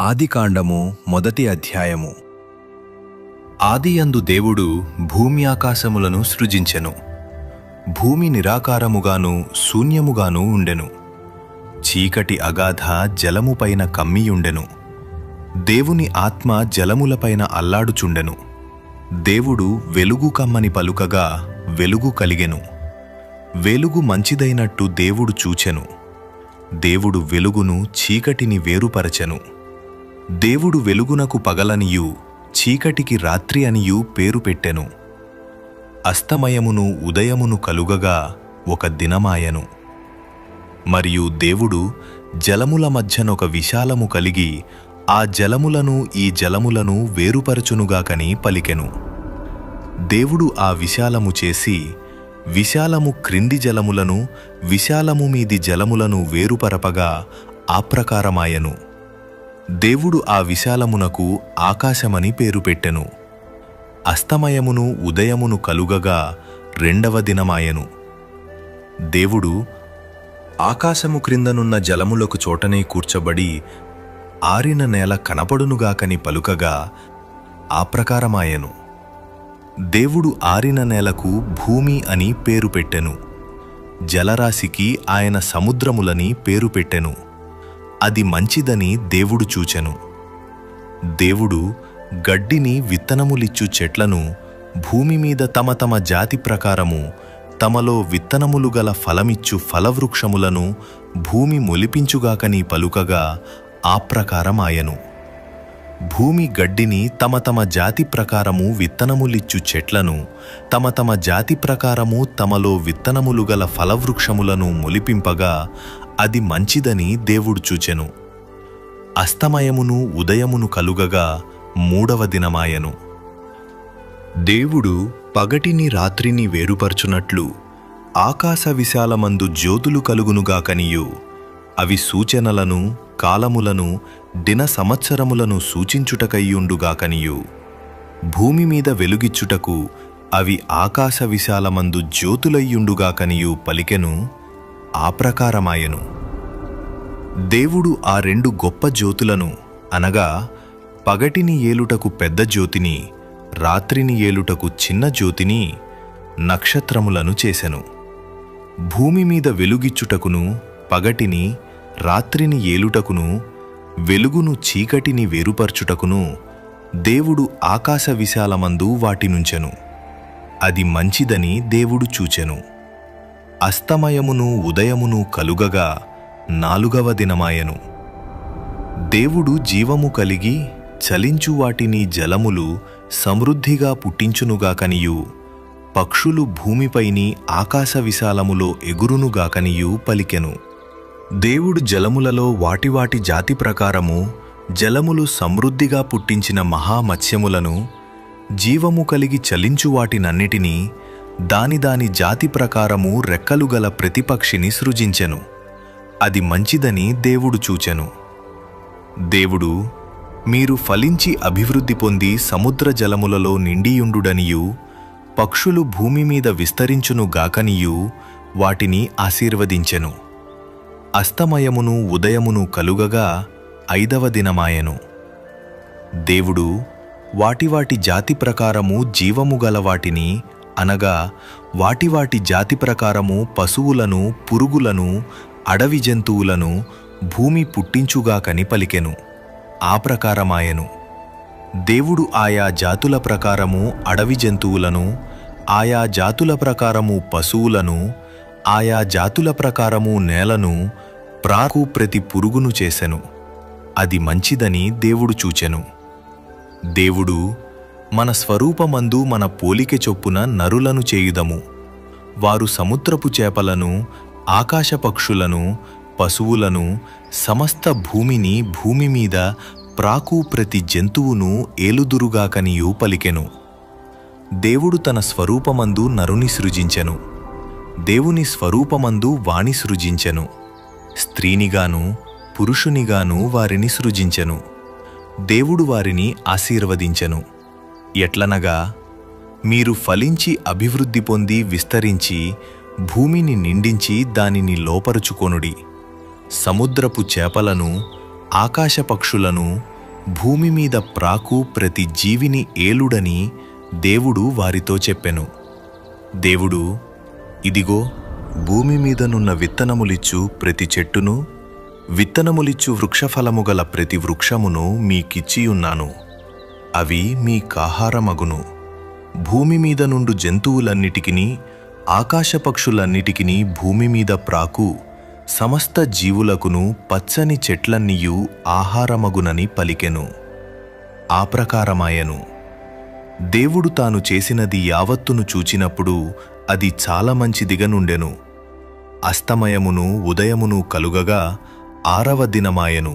ఆదికాండము మొదటి అధ్యాయము. ఆదియందు దేవుడు భూమి ఆకాశములను సృజించెను. భూమి నిరాకారముగాను శూన్యముగాను ఉండెను. చీకటి అగాధ జలముపైన కమ్మియుండెను. దేవుని ఆత్మ జలములపైన అల్లాడుచుండెను. దేవుడు వెలుగు కమ్మని పలుకగా వెలుగు కలిగెను. వెలుగు మంచిదైనట్టు దేవుడు చూచెను. దేవుడు వెలుగును చీకటిని వేరుపరచెను. దేవుడు వెలుగునకు పగలనియు చీకటికి రాత్రి అనియు పేరు పెట్టెను. అస్తమయమును ఉదయమును కలుగగా ఒక దినమాయెను. మరియు దేవుడు జలముల మధ్యనొక విశాలము కలిగి ఆ జలములను ఈ జలములను వేరుపరచునుగాకని పలికెను. దేవుడు ఆ విశాలము చేసి విశాలము క్రింది జలములను విశాలము మీది జలములను వేరుపరపగా ఆప్రకారమాయెను. దేవుడు ఆ విశాలమునకు ఆకాశమని పేరు పెట్టెను. అస్తమయమును ఉదయమును కలుగగా రెండవ దినమాయెను. దేవుడు ఆకాశము క్రిందనున్న జలములకు చోటనే కూర్చబడి ఆరిన నేల కనపడునుగాకని పలుకగా ఆప్రకారమాయెను. దేవుడు ఆరిన నేలకు భూమి అని పేరు పెట్టెను. జలరాశికి ఆయన సముద్రములని పేరు పెట్టెను. అది మంచిదని దేవుడు చూచెను. దేవుడు గడ్డిని విత్తనములిచ్చు చెట్లను భూమి మీద తమ తమ జాతి ప్రకారము తమలో విత్తనములు గల ఫలమిచ్చు ఫలవృక్షములను భూమి మొలిపించుగాకని పలుకగా ఆప్రకారమాయెను. భూమి గడ్డిని తమ తమ జాతి ప్రకారము విత్తనములిచ్చు చెట్లను తమ తమ జాతి ప్రకారము తమలో విత్తనములు గల ఫలవృక్షములను మొలిపింపగా అది మంచిదని దేవుడు చూచెను. అస్తమయమును ఉదయమును కలుగగా మూడవ దినమాయెను. దేవుడు పగటిని రాత్రిని వేరుపరచునట్లు ఆకాశ విశాలమందు జ్యోతులు కలుగునుగాకనియు అవి సూచనలను కాలములను దిన సంవత్సరములను సూచించుటకయ్యుండుగాకనియు భూమి మీద వెలుగిచ్చుటకు అవి ఆకాశ విశాలమందు జ్యోతులయ్యుండుగాకనియు పలికెను. ఆప్రకారమాయెను. దేవుడు ఆ రెండు గొప్ప జ్యోతులను అనగా పగటిని ఏలుటకు పెద్ద జ్యోతిని రాత్రిని ఏలుటకు చిన్న జ్యోతిని నక్షత్రములను చేసెను. భూమి మీద వెలుగిచ్చుటకును పగటిని రాత్రిని ఏలుటకును వెలుగును చీకటిని వేరుపరచుటకును దేవుడు ఆకాశ విశాలమందు వాటినుంచెను. అది మంచిదని దేవుడు చూచెను. అస్తమయమును ఉదయమును కలుగగా నాలుగవ దినమాయెను. దేవుడు జీవము కలిగి చలించు వాటిని జలములు సమృద్ధిగా పుట్టించునుగాకనియు పక్షులు భూమిపైని ఆకాశ విశాలములో ఎగురునుగాకనియు పలికెను. దేవుడు జలములలో వాటి జాతి ప్రకారము జలములు సమృద్ధిగా పుట్టించిన మహామత్స్యములను జీవము కలిగి చలించు వాటినన్నిటినీ దాని జాతి ప్రకారము రెక్కలు గల ప్రతిపక్షిని సృజించెను. అది మంచిదని దేవుడు చూచెను. దేవుడు మీరు ఫలించి అభివృద్ధి పొంది సముద్ర జలములలో నిండియుండుడనియు పక్షులు భూమి మీద విస్తరించును గాకనియు వాటిని ఆశీర్వదించెను. అస్తమయమును ఉదయమును కలుగగా ఐదవ దినమాయెను. దేవుడు వాటి జాతి ప్రకారము జీవము గల వాటిని అనగా వాటి జాతి ప్రకారము పశువులను పురుగులను అడవి జంతువులను భూమి పుట్టించుగాకని పలికెను. ఆ ప్రకారమాయెను. దేవుడు ఆయా జాతుల ప్రకారము అడవి జంతువులను ఆయా జాతుల ప్రకారము పశువులను ఆయా జాతుల ప్రకారము నేలను ప్రాకు ప్రతి పురుగును చేసెను. అది మంచిదని దేవుడు చూచెను. దేవుడు మన స్వరూపమందు మన పోలిక చొప్పున నరులను చేయుదము. వారు సముద్రపు చేపలను ఆకాశ పక్షులను పశువులను సమస్త భూమిని భూమి మీద ప్రాకు ప్రతి జంతువును ఏలుదురుగాకనియు పలికెను. దేవుడు తన స్వరూపమందు నరుని సృజించెను. దేవుని స్వరూపమందు వాణి సృజించెను. స్త్రీనిగాను పురుషునిగాను వారిని సృజించెను. దేవుడు వారిని ఆశీర్వదించెను. ఎట్లనగా మీరు ఫలించి అభివృద్ధి పొంది విస్తరించి భూమిని నిండించి దానిని లోపరుచుకొనుడి. సముద్రపు చేపలను ఆకాశ పక్షులను భూమి మీద ప్రాకు ప్రతి జీవిని ఏలుడని దేవుడు వారితో చెప్పెను. దేవుడు, ఇదిగో భూమి మీదనున్న విత్తనములిచ్చు ప్రతి చెట్టును, విత్తనములిచ్చు వృక్షఫలము గల ప్రతి వృక్షమును మీకిచ్చియున్నాను. అవి మీకాహారమగును. భూమి మీద నుండు జంతువులన్నిటికిని, ఆకాశపక్షులన్నిటికిని, భూమి మీద ప్రాకు సమస్త జీవులకును పచ్చని చెట్లన్నీయు ఆహారమగునని పలికెను. ఆ ప్రకారమాయెను. దేవుడు తాను చేసినది యావత్తును చూచినప్పుడు అది చాలా మంచిదిగా నుండెను. అస్తమయమును ఉదయమును కలుగగా 6వ దినమాయెను.